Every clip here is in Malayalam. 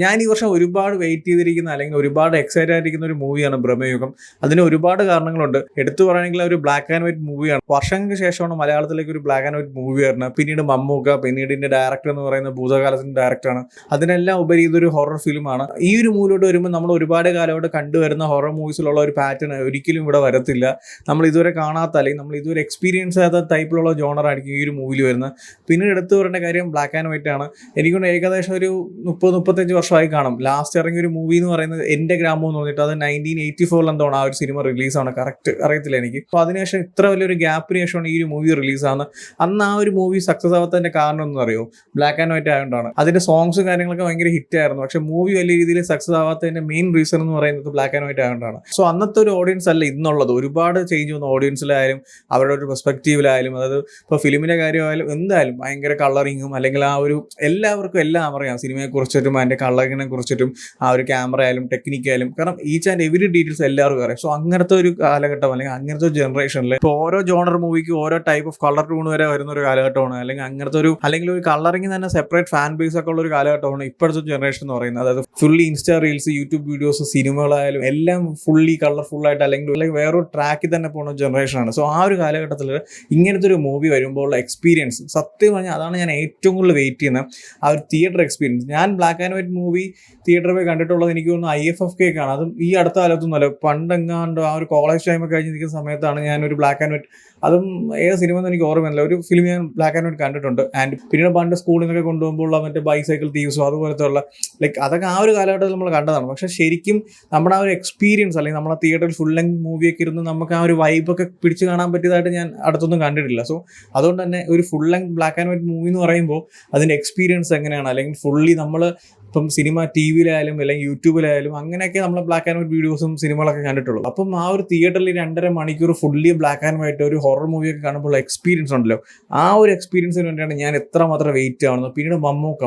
ഞാൻ ഈ വർഷം ഒരുപാട് വെയിറ്റ് ചെയ്തിരിക്കുന്ന അല്ലെങ്കിൽ ഒരുപാട് എക്സൈറ്റഡ് ആയിരിക്കുന്ന ഒരു മൂവിയാണ് ബ്രഹ്മയുഗം. അതിന് ഒരുപാട് കാരണങ്ങളുണ്ട്. എടുത്തു പറയുകയാണെങ്കിൽ ഒരു ബ്ലാക്ക് ആൻഡ് വൈറ്റ് മൂവിയാണ്. വർഷങ്ങൾക്ക് ശേഷമാണ് മലയാളത്തിലേക്ക് ഒരു ബ്ലാക്ക് ആൻഡ് വൈറ്റ് മൂവി വരുന്നത്. പിന്നീട് മമ്മൂക്ക, പിന്നീട് ഇതിന്റെ ഡയറക്ടർ എന്ന് പറയുന്ന ഭൂതകാലത്തിന്റെ ഡയറക്ടറാണ്. അതിനെല്ലാം ഉപരി ഇതൊരു ഹൊറർ ഫിലിമാണ്. ഈ ഒരു മൂവിലോട്ട് വരുമ്പോൾ നമ്മൾ ഒരുപാട് കാലമായിട്ട് കണ്ടുവരുന്ന ഹൊറർ മൂവീസിലുള്ള ഒരു പാറ്റേൺ ഒരിക്കലും ഇവിടെ വരത്തില്ല. നമ്മൾ ഇതുവരെ കാണാത്ത അല്ലെങ്കിൽ നമ്മൾ ഇതുവരെ എക്സ്പീരിയൻസ് ചെയ്യാത്ത ടൈപ്പിലുള്ള ജോണറായിരിക്കും ഈ ഒരു മൂവിയിൽ വരുന്നത്. പിന്നീട് എടുത്തു പറയേണ്ട കാര്യം ബ്ലാക്ക് ആൻഡ് വൈറ്റ് ആണ്. എനിക്കൊണ്ട് ഏകദേശം ഒരു 30-35 വർഷമായി കാണും. ലാസ്റ്റ് ഇറങ്ങിയ ഒരു മൂവി എന്ന് പറയുന്നത് എൻ്റെ ഗ്രാമം എന്ന് പറഞ്ഞിട്ട്, അത് 1984 എന്താണ് ആ ഒരു സിനിമ റിലീസാണ്. കറക്റ്റ് അറിയത്തില്ല എനിക്ക്. അപ്പോൾ അതിനുശേഷം ഇത്ര വലിയൊരു ഗ്യാപ്പിന് ശേഷമാണ് ഈ ഒരു മൂവി റിലീസാണ്. അന്ന് ആ ഒരു മൂവി സക്സസ് ആവാത്തതിൻ്റെ കാരണം ഒന്നും അറിയോ? ബ്ലാക്ക് ആൻഡ് വൈറ്റ് ആയതുകൊണ്ടാണ്. അതിൻ്റെ സോങ്സും കാര്യങ്ങളൊക്കെ ഭയങ്കര ഹിറ്റായിരുന്നു. പക്ഷേ മൂവി വലിയ രീതിയിൽ സക്സസ് ആവാത്തതിൻ്റെ മെയിൻ റീസൺ എന്ന് പറയുന്നത് ബ്ലാക്ക് ആൻഡ് വൈറ്റ് ആയതുകൊണ്ടാണ്. സോ അന്നത്തെ ഒരു ഓഡിയൻസ് അല്ല ഇന്നുള്ളത്. ഒരുപാട് ചേഞ്ച് വന്ന ഓഡിയൻസിലായാലും അവരുടെ ഒരു പെർസ്പെക്റ്റീവിലായാലും, അതായത് ഇപ്പോൾ ഫിലിമിൻ്റെ കാര്യമായാലും എന്തായാലും ഭയങ്കര കളറിങ്ങും അല്ലെങ്കിൽ ആ ഒരു എല്ലാവർക്കും എല്ലാം അറിയാം സിനിമയെക്കുറിച്ചിട്ടും അതിൻ്റെ കളറിങ്ങിനെ കുറിച്ചിട്ടും ആ ഒരു ക്യാമറ ആയാലും ടെക്നിക്കായാലും. കാരണം ഈച്ച് ആൻഡ് എവരി ഡീറ്റെയിൽസ് എല്ലാവർക്കും അറിയാം. സോ അങ്ങനത്തെ ഒരു കാലഘട്ടം അല്ലെങ്കിൽ അങ്ങനത്തെ ഒരു ജനറേഷനിൽ ഇപ്പോൾ ഓരോ ജോണർ മൂവിക്ക് ഓരോ ടൈപ്പ് ഓഫ് കളർ ടൂൺ വരെ വരുന്ന ഒരു കാലഘട്ടമാണ്. അല്ലെങ്കിൽ അങ്ങനത്തെ ഒരു അല്ലെങ്കിൽ ഒരു കളറിങ് തന്നെ സെപ്പറേറ്റ് ഫാൻ ബേസ് ഒക്കെ ഉള്ള ഒരു കാലഘട്ടമാണ് ഇപ്പോഴത്തെ ജനറേഷൻ എന്ന് പറയുന്നത്. അതായത് fully insta reels, YouTube videos, സിനിമകളായാലും എല്ലാം ഫുള്ളി കളർഫുൾ ആയിട്ട് അല്ലെങ്കിൽ വേറൊരു ട്രാക്കിൽ തന്നെ പോകുന്ന ജനറേഷനാണ്. സോ ആ ഒരു കാലഘട്ടത്തിൽ ഇങ്ങനത്തെ ഒരു മൂവി വരുമ്പോൾ എക്സ്പീരിയൻസ് സത്യം പറഞ്ഞാൽ അതാണ് ഞാൻ ഏറ്റവും കൂടുതൽ വെയിറ്റ് ചെയ്യുന്നത്. ആ ഒരു തിയേറ്റർ എക്സ്പീരിയൻസ്. ഞാൻ ബ്ലാക്ക് ആൻഡ് വൈറ്റ് മൂവി തിയേറ്ററിൽ പോയി കണ്ടിട്ടുള്ളത് എനിക്ക് തോന്നുന്നു IFFK ആണ്. അതും ഈ അടുത്ത കാലത്തൊന്നുമല്ല, പണ്ടെങ്ങാണ്ട് ആ ഒരു കോളേജ് ടൈമൊക്കെ കഴിഞ്ഞ് നിൽക്കുന്ന സമയത്താണ് ഞാനൊരു ബ്ലാക്ക് ആൻഡ് വൈറ്റ്, അതും ഏത് സിനിമ എന്ന് എനിക്ക് ഓർമ്മയില്ല, ഒരു ഫിലിം ഞാൻ ബ്ലാക്ക് ആൻഡ് വൈറ്റ് കണ്ടിട്ടുണ്ട്. ആൻഡ് പിന്നീട് പണ്ട് സ്കൂളിൽ നിന്നൊക്കെ കൊണ്ടുപോകുമ്പോൾ മറ്റേ ബൈസൈക്കിൾ തീവ്സോ അതുപോലത്തെ ഉള്ള അതൊക്കെ ആ ഒരു കാലഘട്ടത്തിൽ നമ്മൾ കണ്ടതാണ്. പക്ഷേ ശരിക്കും നമ്മുടെ ആ ഒരു എക്സ്പീരിയൻസ് അല്ലെങ്കിൽ നമ്മളെ തിയേറ്ററിൽ ഫുൾ ലെങ്ത് മൂവിയൊക്കെ ഇരുന്ന് നമുക്ക് ആ ഒരു വൈബൊക്കെ പിടിച്ച് കാണാൻ പറ്റിയതായിട്ട് ഞാൻ അടുത്തൊന്നും കണ്ടിട്ടില്ല. സോ അതുകൊണ്ട് തന്നെ ഒരു full length black and white movie എന്ന് പറയുമ്പോൾ അതിൻ്റെ എക്സ്പീരിയൻസ് എങ്ങനെയാണ്, അല്ലെങ്കിൽ ഫുള്ളി നമ്മൾ ഇപ്പം സിനിമ TV-യിലായാലും അല്ലെങ്കിൽ യൂട്യൂബിലായാലും അങ്ങനെയൊക്കെ നമ്മൾ ബ്ലാക്ക് ആൻഡ് വൈറ്റ് വീഡിയോസും സിനിമകളൊക്കെ കണ്ടിട്ടുള്ളൂ. അപ്പം ആ ഒരു തിയേറ്ററിൽ 2.5 മണിക്കൂർ ഫുള്ളി ബ്ലാക്ക് ആൻഡ് വൈറ്റ് ഒരു ഹൊറർ മൂവിയൊക്കെ കാണുമ്പോൾ എക്സ്പീരിയൻസ് ഉണ്ടല്ലോ, ആ ഒരു എക്സ്പീരിയൻസിന് വേണ്ടിയാണ് ഞാൻ എത്രമാത്രം വെയിറ്റ് ആവുന്നത്. പിന്നീട്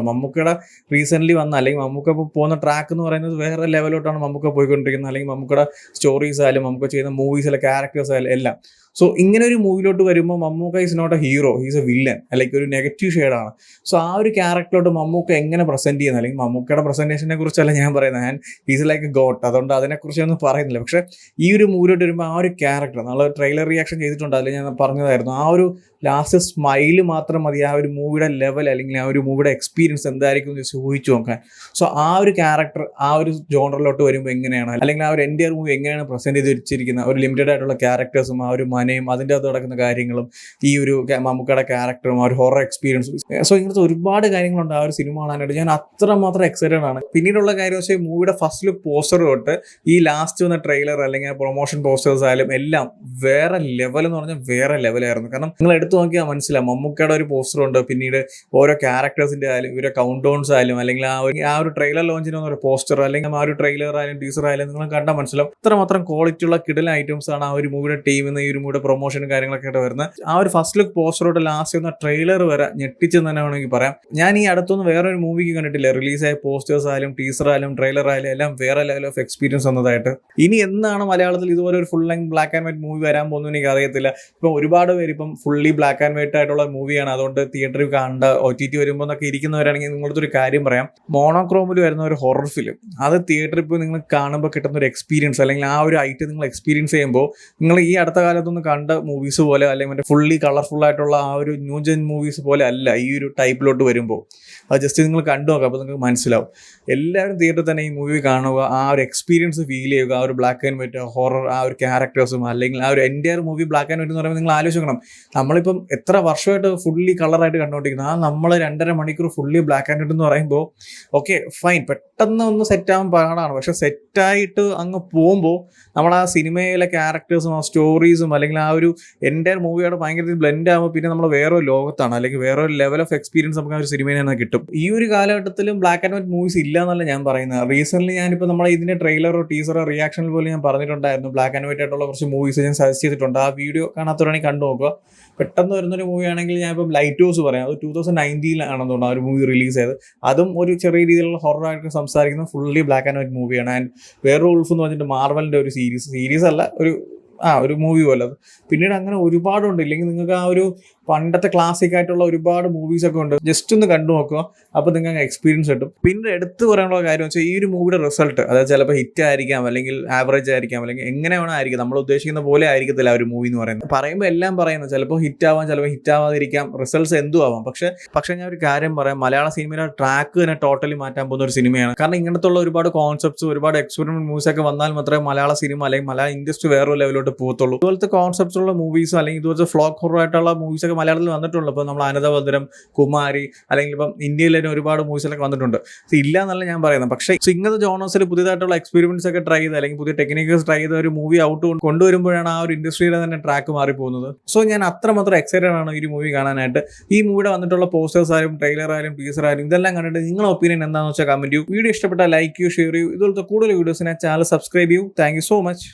മമ്മൂക്കയുടെ റീസെൻ്റ്ലി വന്ന അല്ലെങ്കിൽ മമ്മൂക്ക ഇപ്പോൾ പോകുന്ന ട്രാക്ക് എന്ന് പറയുന്നത് വേറെ ലെവലോട്ടാണ് മമ്മൂക്ക പോയിക്കൊണ്ടിരിക്കുന്നത്. അല്ലെങ്കിൽ മമ്മൂക്കയുടെ സ്റ്റോറീസ് ആയാലും മമ്മൂക്ക ചെയ്യുന്ന മൂവീസിലെ ക്യാരക്ടേഴ്സ് ആയാലും എല്ലാം. സോ ഇങ്ങനെ ഒരു മൂവിലോട്ട് വരുമ്പോൾ Mammookka is not a hero, is a villain, അല്ലെങ്കിൽ ഒരു നെഗറ്റീവ് ഷെയ്ഡാണ്. സോ ആ ഒരു ക്യാരക്ടറിലോട്ട് മമ്മൂക്ക എങ്ങനെ പ്രസൻറ്റ് ചെയ്യുന്നത്, അല്ലെങ്കിൽ മമ്മൂക്കയുടെ പ്രസൻറ്റേഷനെ കുറിച്ചല്ല ഞാൻ പറയുന്നത്, ഞാൻ ഈസ് ലൈക്ക് എ ഗോട്ട്, അതുകൊണ്ട് അതിനെക്കുറിച്ചൊന്നും പറയുന്നില്ല. പക്ഷേ ഈ ഒരു മൂവിലോട്ട് വരുമ്പോൾ ആ ഒരു ക്യാരക്ടർ നമ്മൾ ട്രെയിലർ റിയാക്ഷൻ ചെയ്തിട്ടുണ്ട്, അതിൽ ഞാൻ പറഞ്ഞതായിരുന്നു, ആ ഒരു ലാസ്റ്റ് സ്മൈല് മാത്രം മതി ആ ഒരു മൂവിയുടെ ലെവൽ അല്ലെങ്കിൽ ആ ഒരു മൂവിയുടെ എക്സ്പീരിയൻസ് എന്തായിരിക്കും എന്ന് ഊഹിച്ചു നോക്കാൻ. സോ ആ ഒരു ക്യാരക്ടർ ആ ഒരു ജോണറിലോട്ട് വരുമ്പോൾ എങ്ങനെയാണ്, അല്ലെങ്കിൽ ആ ഒരു എൻ്റെ മൂവി എങ്ങനെയാണ് പ്രസൻറ്റ് ചെയ്ത് വെച്ചിരിക്കുന്ന ഒരു ലിമിറ്റഡ് ആയിട്ടുള്ള ക്യാരക്ടേഴ്സും ആ ഒരു മനയും അതിൻ്റെ അകത്ത് നടക്കുന്ന കാര്യങ്ങളും ഈ ഒരു മമ്മൂക്കയുടെ ക്യാരക്ടറും ആ ഒരു ഹൊറർ എക്സ്പീരിയൻസും. സോ ഇങ്ങനത്തെ ഒരുപാട് കാര്യങ്ങളുണ്ട് ആ ഒരു സിനിമ കാണാനായിട്ട്. ഞാൻ അത്രമാത്രം എക്സൈറ്റഡ് ആണ്. പിന്നീടുള്ള കാര്യം വെച്ചാൽ മൂവിയുടെ ഫസ്റ്റ് ലുക്ക് പോസ്റ്റർ തൊട്ട് ഈ ലാസ്റ്റ് വന്ന ട്രെയിലർ അല്ലെങ്കിൽ പ്രൊമോഷൻ പോസ്റ്റേഴ്സ് ആയാലും എല്ലാം വേറെ ലെവൽ എന്ന് പറഞ്ഞാൽ വേറെ ലെവലായിരുന്നു. കാരണം നിങ്ങൾ എടുത്തു നോക്കിയാൽ മനസ്സിലാവും, മമ്മൂക്കയുടെ ഒരു പോസ്റ്ററുണ്ട്, പിന്നീട് ഓരോ ക്യാരക്ടേഴ്സിൻ്റെ ആയാലും ഇവരുടെ കൗണ്ട് ഡൗൺസ് ആയാലും അല്ലെങ്കിൽ ആ ഒരു ട്രെയിലർ ലോഞ്ചിന് വന്ന ഒരു പോസ്റ്റർ അല്ലെങ്കിൽ ആ ഒരു ട്രെയിലർ ആയാലും ടീസർ ആയാലും നിങ്ങൾ കണ്ടാൽ മനസ്സിലാവും അത്രമാത്രം ക്വാളിറ്റി ഉള്ള കിടലൻ ഐറ്റംസ് ആണ് ആ ഒരു മൂവിയുടെ ടീമിൽ നിന്ന് ഈ ഒരു മൂവിയുടെ പ്രൊമോഷനും കാര്യങ്ങളൊക്കെ ആയിട്ട് വരുന്നത്. ആ ഒരു ഫസ്റ്റ് ലുക്ക് പോസ്റ്ററോട്ട് ലാസ്റ്റ് വന്ന ട്രെയിലർ വരെ ഞെട്ടിച്ചെന്ന് തന്നെ വേണമെങ്കിൽ പറയാം. ഞാൻ ഈ അടുത്തൊന്നും വേറൊരു മൂവിക്ക് കണ്ടിട്ടില്ല റിലീസായ പോസ്റ്റേഴ്സ് ആയാലും ടീസർ ആയാലും ട്രെയിലർ ആയാലും എല്ലാം വേറെ ലെവൽ ഓഫ് എക്സ്പീരിയൻസ് വന്നതായിട്ട്. ഇനി എന്നാണ് മലയാളത്തിൽ ഇതുപോലെ ഒരു full length black and white movie വരാൻ പോകുന്നു എനിക്ക് അറിയത്തില്ല. ഇപ്പം ഒരുപാട് പേര് ഇപ്പം ഫുള്ളി ബ്ലാക്ക് ആൻഡ് വൈറ്റ് ആയിട്ടുള്ള മൂവിയാണ്, അതുകൊണ്ട് തിയേറ്ററിൽ കണ്ട OTT വരുമ്പോൾ എന്നൊക്കെ ഇരിക്കുന്നവരാണെങ്കിൽ നിങ്ങളടുത്ത് ഒരു കാര്യം പറയാം, മോണോക്രോമിൽ വരുന്ന ഒരു ഹൊറർ ഫിലിം അത് തിയേറ്ററിൽ ഇപ്പോൾ നിങ്ങൾ കാണുമ്പോൾ കിട്ടുന്ന ഒരു എക്സ്പീരിയൻസ് അല്ലെങ്കിൽ ആ ഒരു ഐറ്റം നിങ്ങൾ എക്സ്പീരിയൻസ് ചെയ്യുമ്പോൾ നിങ്ങൾ ഈ അടുത്ത കാലത്തൊന്നും കണ്ട മൂവീസ് പോലെ അല്ലെങ്കിൽ മറ്റേ ഫുള്ളി കളർഫുൾ ആയിട്ടുള്ള ആ ഒരു ന്യൂ ജെൻ മൂവീസ് പോലെ അല്ല ഈ ഒരു ടൈപ്പിലോട്ട് വരുമ്പോൾ. അത് ജസ്റ്റ് നിങ്ങൾ കണ്ടു നോക്കുക, അപ്പോൾ നിങ്ങൾക്ക് മനസ്സിലാവും. എല്ലാവരും തിയേറ്ററിൽ തന്നെ ഈ മൂവി കാണുക, ആ ഒരു എക്സ്പീരിയൻസ് ഫീൽ ചെയ്യുക, ആ ഒരു ബ്ലാക്ക് ആൻഡ് വൈറ്റ് ഹൊറർ ആ ഒരു ക്യാരക്ടേഴ്സും അല്ലെങ്കിൽ ആ ഒരു entire movie black and white എന്ന് പറയുമ്പോൾ നിങ്ങൾ ആലോചിക്കണം, നമ്മളിപ്പം എത്ര വർഷമായിട്ട് ഫുള്ളി കളറായിട്ട് കണ്ടുകൊണ്ടിരിക്കുന്നത്, ആ നമ്മൾ 2.5 മണിക്കൂർ ഫുള്ളി ബ്ലാക്ക് ആൻഡ് വൈറ്റ് എന്ന് പറയുമ്പോൾ ഓക്കെ ഫൈൻ, പെട്ടെന്ന് ഒന്ന് സെറ്റാകാൻ പാടാണ്. പക്ഷെ സെറ്റായിട്ട് അങ്ങ് പോകുമ്പോൾ നമ്മൾ ആ സിനിമയിലെ ക്യാരക്ടേഴ്സും ആ സ്റ്റോറീസും അല്ലെങ്കിൽ ആ ഒരു എൻ്റയർ മൂവിയോട് ഭയങ്കര ബ്ലെൻഡ് ആകുമ്പോൾ പിന്നെ നമ്മൾ വേറൊരു ലോകത്താണ് അല്ലെങ്കിൽ വേറൊരു ലെവൽ ഓഫ് എക്സ്പീരിയൻസ് നമുക്ക് ആ ഒരു സിനിമയിൽ നിന്ന് കിട്ടും. ഈ ഒരു കാലഘട്ടത്തിലും ബ്ലാക്ക് ആൻഡ് വൈറ്റ് മൂവീസ് ഇല്ല എന്നല്ല ഞാൻ പറയുന്നത്. റീസെൻ്റ്ലി ഞാനിപ്പോൾ നമ്മളെ ഇതിൻ്റെ ട്രെയിലറോ ടീസറോ റിയാക്ഷനിൽ പോലും ഞാൻ പറഞ്ഞിട്ടുണ്ടായിരുന്നു, ബ്ലാക്ക് ആൻഡ് വൈറ്റ് ആയിട്ടുള്ള കുറച്ച് മൂവീസ് ഞാൻ സജസ്റ്റ് ചെയ്തിട്ടുണ്ട്. ആ വീഡിയോ കാണാത്തവരാണെങ്കിൽ കണ്ടു നോക്കുക. പെട്ടെന്ന് വരുന്നൊരു മൂവി ആണെങ്കിൽ ഞാൻ ഇപ്പോൾ ലൈറ്റ് ഹൗസ് പറയാം, അത് 2019 തോന്നുന്നു ആ ഒരു മൂവി റിലീസ് ചെയ്ത്. അതും ഒരു ചെറിയ രീതിയിലുള്ള ഹൊററായിട്ട് സംസാരിക്കുന്ന ഫുള്ളി ബ്ലാക്ക് ആൻഡ് വൈറ്റ് മൂവിയാണ്. ആൻഡ് വേറെ ഉൾഫ് എന്ന് പറഞ്ഞിട്ട് മാർവലിൻ്റെ ഒരു സീരീസ് അല്ല, ഒരു മൂവി പോലെ അത്. പിന്നീട് അങ്ങനെ ഒരുപാടുണ്ട്. ഇല്ലെങ്കിൽ നിങ്ങൾക്ക് ആ ഒരു പണ്ടത്തെ ക്ലാസിക് ആയിട്ടുള്ള ഒരുപാട് മൂവീസ് ഒക്കെ ഉണ്ട്. ജസ്റ്റ് ഒന്ന് കണ്ടു നോക്കുക, അപ്പോൾ നിങ്ങൾക്ക് എക്സ്പീരിയൻസ് കിട്ടും. പിന്നെ എടുത്തു പറയാനുള്ള കാര്യം വെച്ചാൽ ഈ ഒരു മൂവിയുടെ റിസൾട്ട്, അതായത് ചിലപ്പോൾ ഹിറ്റ് ആയിരിക്കാം, അല്ലെങ്കിൽ ആവറേജ് ആയിരിക്കാം, അല്ലെങ്കിൽ എങ്ങനെ വേണം ആയിരിക്കും, നമ്മൾ ഉദ്ദേശിക്കുന്ന പോലെ ആയിരിക്കത്തില്ല ആ ഒരു മൂവി എന്ന് പറയുന്നത്. പറയുമ്പോൾ എല്ലാം പറയുന്നത് ചിലപ്പോൾ ഹിറ്റ് ആവാം, ചിലപ്പോൾ ഹിറ്റ് ആവാതിരിക്കാം, റിസൾട്ട്സ് എന്തും ആവാം. പക്ഷേ ഞാൻ ഒരു കാര്യം പറയാം, മലയാള സിനിമയുടെ ട്രാക്ക് തന്നെ ടോട്ടലി മാറ്റാൻ പോകുന്ന ഒരു സിനിമയാണ്. കാരണം ഇങ്ങനത്തുള്ള ഒരുപാട് കോൺസെപ്റ്റ്സ്, ഒരുപാട് എക്സ്പെരിമെന്റ് മൂവീസ് ഒക്കെ വന്നാൽ മാത്രമേ മലയാള സിനിമ അല്ലെങ്കിൽ മലയാള ഇൻഡസ്ട്രി വേറൊരു ലെവലോട്ട് പോകത്തുള്ളൂ. ഇതുപോലത്തെ കോൺസെപ്റ്റ്സ് ഉള്ള മൂവീസോ അല്ലെങ്കിൽ ഇതുപോലത്തെ ഫ്ലോക്ക് ഹൊറർ ആയിട്ടുള്ള മൂവീസ് ഒക്കെ മലയാളത്തിൽ വന്നിട്ടുള്ളൂ. ഇപ്പോൾ നമ്മൾ അനന്തഭദ്രം, കുമാരി, അല്ലെങ്കിൽ ഇപ്പം ഇന്ത്യയിൽ തന്നെ ഒരുപാട് മൂവീസിലൊക്കെ വന്നിട്ടുണ്ട്. ഇല്ല എന്നല്ല ഞാൻ പറയുന്നത്. പക്ഷേ ഇങ്ങനത്തെ ജോണേഴ്സിൽ പുതിയതായിട്ടുള്ള എക്സ്പെരിമെന്റ്സ് ഒക്കെ ട്രൈ ചെയ്ത് അല്ലെങ്കിൽ പുതിയ ടെക്നിക്സ് ട്രൈ ചെയ്ത ഒരു മൂവി ഔട്ട് കൊണ്ടുവരുമ്പോഴാണ് ആ ഒരു ഇൻഡസ്ട്രിയുടെ തന്നെ ട്രാക്ക് മാറിപ്പോകുന്നത്. സോ ഞാൻ അത്രമാത്രം എക്സൈറ്റഡ് ആണ് ഈ മൂവി കാണാനായിട്ട്. ഈ മൂവിയുടെ വന്നിട്ടുള്ള പോസ്റ്റേഴ്സ് ആയാലും ട്രെയിലർ ആയാലും ടീസർ ആയാലും ഇതെല്ലാം കണ്ടിട്ട് നിങ്ങളുടെ ഒപ്പീനിയൻ എന്താണെന്ന് വെച്ചാൽ കമന്റ് ചെയ്യൂ. വീഡിയോ ഇഷ്ടപ്പെട്ടാൽ ലൈക്ക് ചെയ്യൂ, ഷെയർ ചെയ്യൂ. ഇതുപോലത്തെ കൂടുതൽ വീഡിയോസിനെ ചാനൽ സബ്സ്ക്രൈബ് ചെയ്യൂ. Thank you so much.